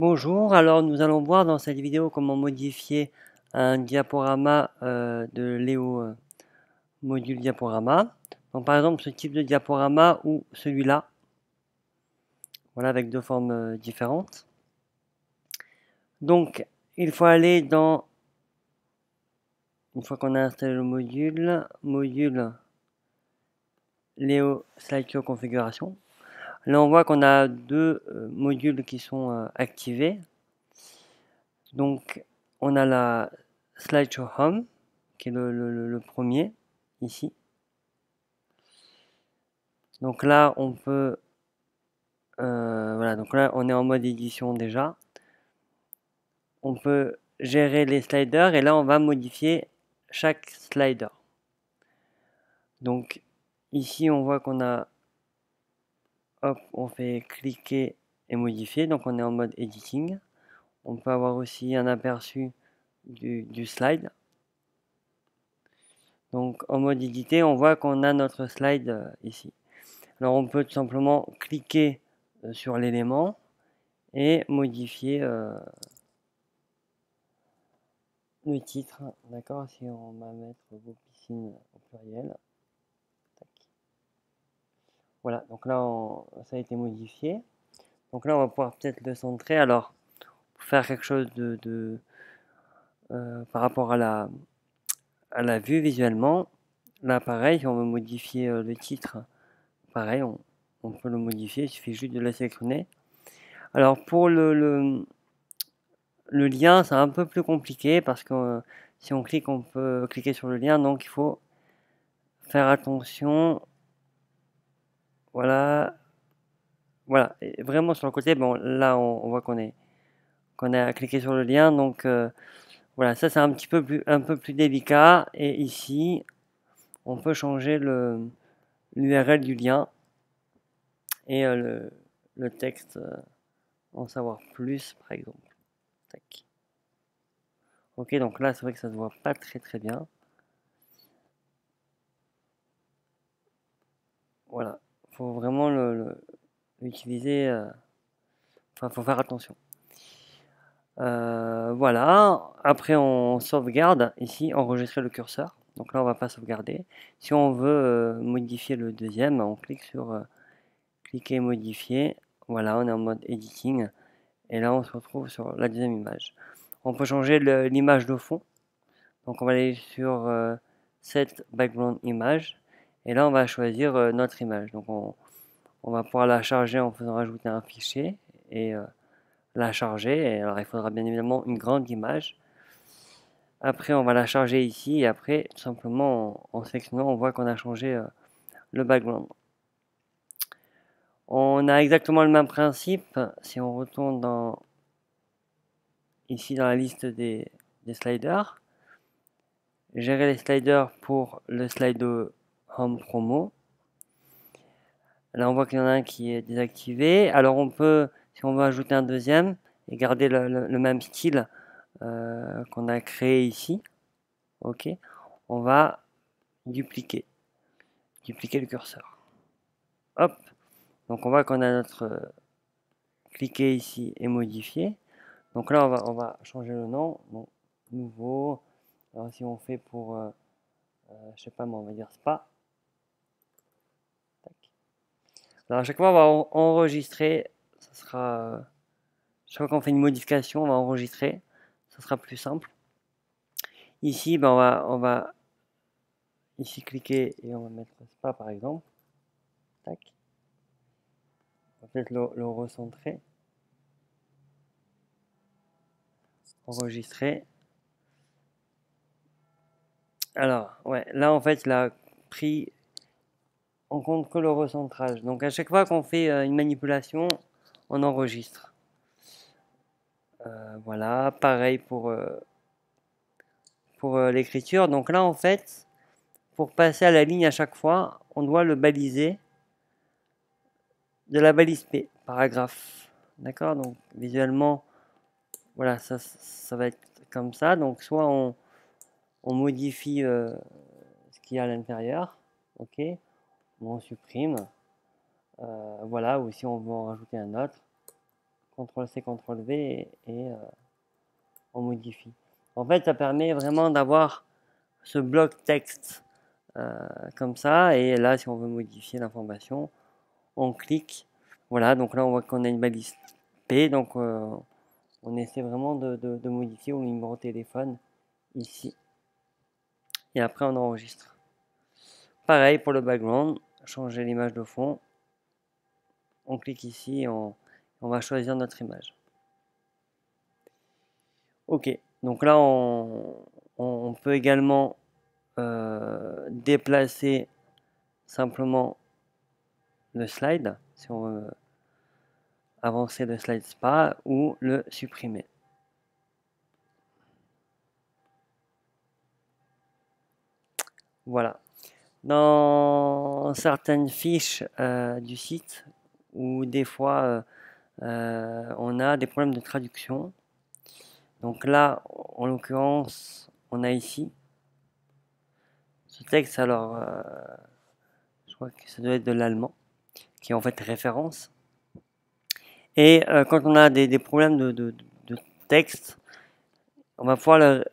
Bonjour, alors nous allons voir dans cette vidéo comment modifier un diaporama de Léo module diaporama. Donc par exemple ce type de diaporama ou celui-là, voilà avec deux formes différentes. Donc il faut aller dans, une fois qu'on a installé le module Léo Slideshow configuration. Là on voit qu'on a deux modules qui sont activés. Donc on a la Slideshow Home qui est le premier ici. Donc là on peut voilà, donc là on est en mode édition déjà. On peut gérer les sliders et là on va modifier chaque slider. Donc ici on voit qu'on a, hop, on fait cliquer et modifier, donc on est en mode editing. On peut avoir aussi un aperçu du slide. Donc en mode édité, on voit qu'on a notre slide ici. Alors on peut tout simplement cliquer sur l'élément et modifier le titre. D'accord, si on va mettre vos piscines au pluriel. Tac. Voilà, donc là ça a été modifié. Donc là on va pouvoir peut-être le centrer. Alors pour faire quelque chose par rapport à la vue visuellement, là pareil, si on veut modifier le titre, pareil, on peut le modifier, il suffit juste de le sélectionner. Alors pour le lien, c'est un peu plus compliqué parce que si on clique, on peut cliquer sur le lien, donc il faut faire attention. Voilà, voilà, et vraiment sur le côté, bon là on voit qu'on a cliqué sur le lien, donc voilà, ça c'est un peu plus délicat. Et ici, on peut changer l'URL du lien et le texte, en savoir plus par exemple. Tac. Ok, donc là c'est vrai que ça se voit pas très bien. Voilà, faut vraiment l'utiliser, enfin faut faire attention. Voilà, après on sauvegarde ici, enregistrer le curseur. Donc là on va pas sauvegarder. Si on veut modifier le deuxième, on clique sur cliquer modifier. Voilà, on est en mode editing. Et là on se retrouve sur la deuxième image. On peut changer l'image de fond. Donc on va aller sur set background image. Et là on va choisir notre image. Donc on va pouvoir la charger en faisant rajouter un fichier. Et la charger. Et alors il faudra bien évidemment une grande image. Après on va la charger ici et après tout simplement en sélectionnant on voit qu'on a changé le background. On a exactement le même principe si on retourne ici dans la liste des sliders. Gérer les sliders pour le Slido Home Promo. Là on voit qu'il y en a un qui est désactivé. Alors on peut, si on veut ajouter un deuxième et garder le même style qu'on a créé ici, ok, on va dupliquer le curseur. Hop, donc on voit qu'on a notre cliquer ici et modifier. Donc là on va changer le nom, donc, nouveau. Alors si on fait pour, je sais pas, mais on va dire spa. Tac. Alors à chaque fois on va enregistrer, ça sera, chaque fois qu'on fait une modification, on va enregistrer, ça sera plus simple. Ici, ben on va ici cliquer et on va mettre spa par exemple. Tac. On va peut-être le recentrer. Enregistrer. Alors, ouais, là en fait, il a pris en compte que le recentrage. Donc à chaque fois qu'on fait une manipulation, on enregistre. Voilà, pareil pour l'écriture. Donc là en fait, pour passer à la ligne à chaque fois, on doit le baliser de la balise P, paragraphe. D'accord, donc visuellement, voilà, ça va être comme ça. Donc soit on modifie ce qu'il y a à l'intérieur, ok, ou on supprime, voilà, ou si on veut en rajouter un autre, CTRL-C, CTRL-V et on modifie. En fait, ça permet vraiment d'avoir ce bloc texte comme ça. Et là, si on veut modifier l'information, on clique. Voilà, donc là, on voit qu'on a une balise P. Donc, on essaie vraiment de modifier le numéro de téléphone ici. Et après, on enregistre. Pareil pour le background, changer l'image de fond. On clique ici et on va choisir notre image. Ok, donc là, on peut également déplacer simplement le slide, si on veut avancer le slide spa ou le supprimer. Voilà. Dans certaines fiches du site, où des fois on a des problèmes de traduction. Donc là, en l'occurrence, on a ici ce texte. Alors, je crois que ça doit être de l'allemand, qui est en fait référence. Et quand on a des problèmes de texte, on va pouvoir le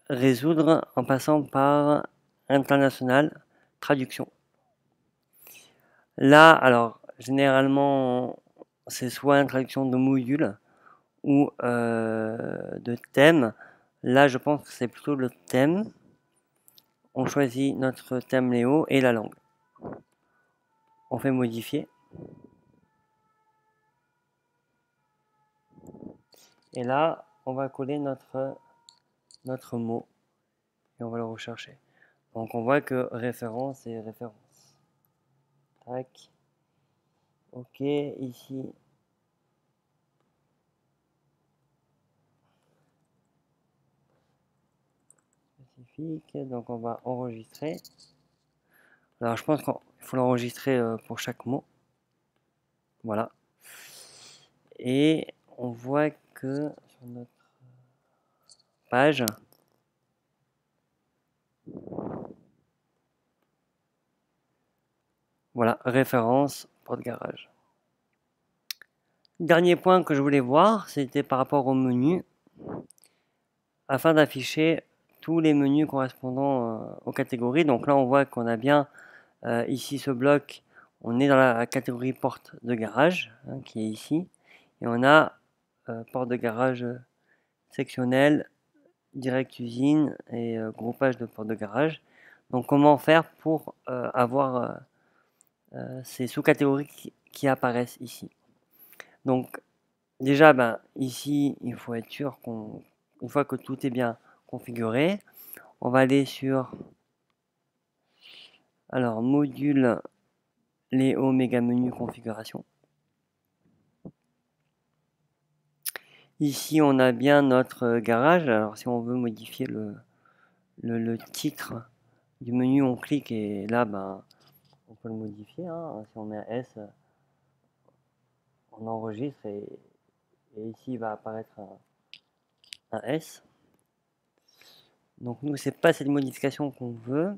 résoudre en passant par international traduction. Là, alors, généralement, c'est soit une traduction de module ou de thème. Là, je pense que c'est plutôt le thème. On choisit notre thème Léo et la langue. On fait modifier. Et là, on va coller notre mot et on va le rechercher. Donc, on voit que référence et référence. Tac. Ok, ici. Spécifique. Donc, on va enregistrer. Alors, je pense qu'il faut l'enregistrer pour chaque mot. Voilà. Et on voit que sur notre page, voilà, référence porte garage. Dernier point que je voulais voir, c'était par rapport au menu, afin d'afficher tous les menus correspondant aux catégories. Donc là, on voit qu'on a bien ici ce bloc, on est dans la catégorie porte de garage, hein, qui est ici, et on a porte de garage sectionnelle, direct usine et groupage de porte de garage. Donc comment faire pour avoir ces sous-catégories qui apparaissent ici. Donc déjà, ici, il faut être sûr qu'une fois que tout est bien configuré, on va aller sur alors module Léo méga menu configuration. Ici, on a bien notre garage. Alors, si on veut modifier le titre du menu, on clique et là, on peut le modifier. Hein. Si on met un S, on enregistre et ici, il va apparaître un S. Donc, nous, c'est pas cette modification qu'on veut.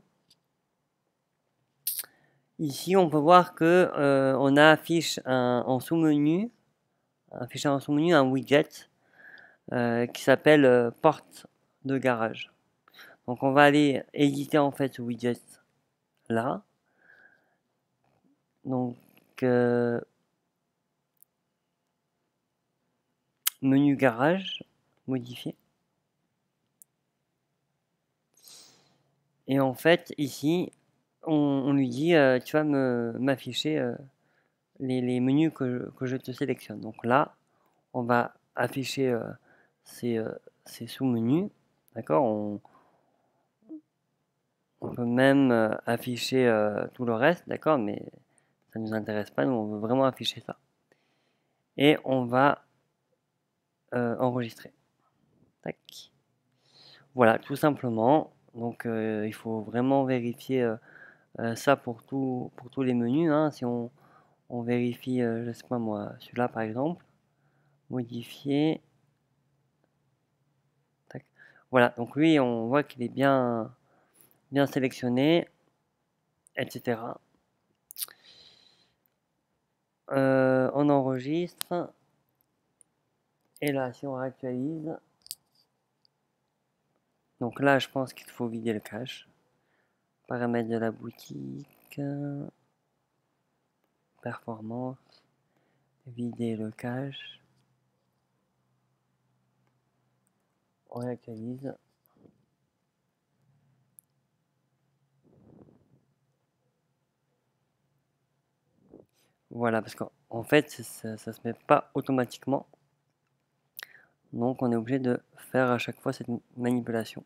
Ici, on peut voir que on affiche en sous-menu, un widget qui s'appelle porte de garage. Donc, on va aller éditer en fait ce widget là. Donc, menu garage, modifier. Et en fait, ici, on lui dit, tu vas m'afficher les menus que je te sélectionne. Donc là, on va afficher ces sous-menus. D'accord, on peut même afficher tout le reste, d'accord, mais ça ne nous intéresse pas, nous on veut vraiment afficher ça. Et on va enregistrer. Tac. Voilà, tout simplement. Donc il faut vraiment vérifier ça pour tous les menus. Hein. Si on vérifie, je sais pas moi, celui-là par exemple, modifier. Tac. Voilà, donc lui on voit qu'il est bien sélectionné, etc. On enregistre. Et là, si on réactualise, donc là, je pense qu'il faut vider le cache. Paramètres de la boutique, performance, vider le cache. On réactualise. Voilà, parce qu'en fait, ça se met pas automatiquement. Donc on est obligé de faire à chaque fois cette manipulation.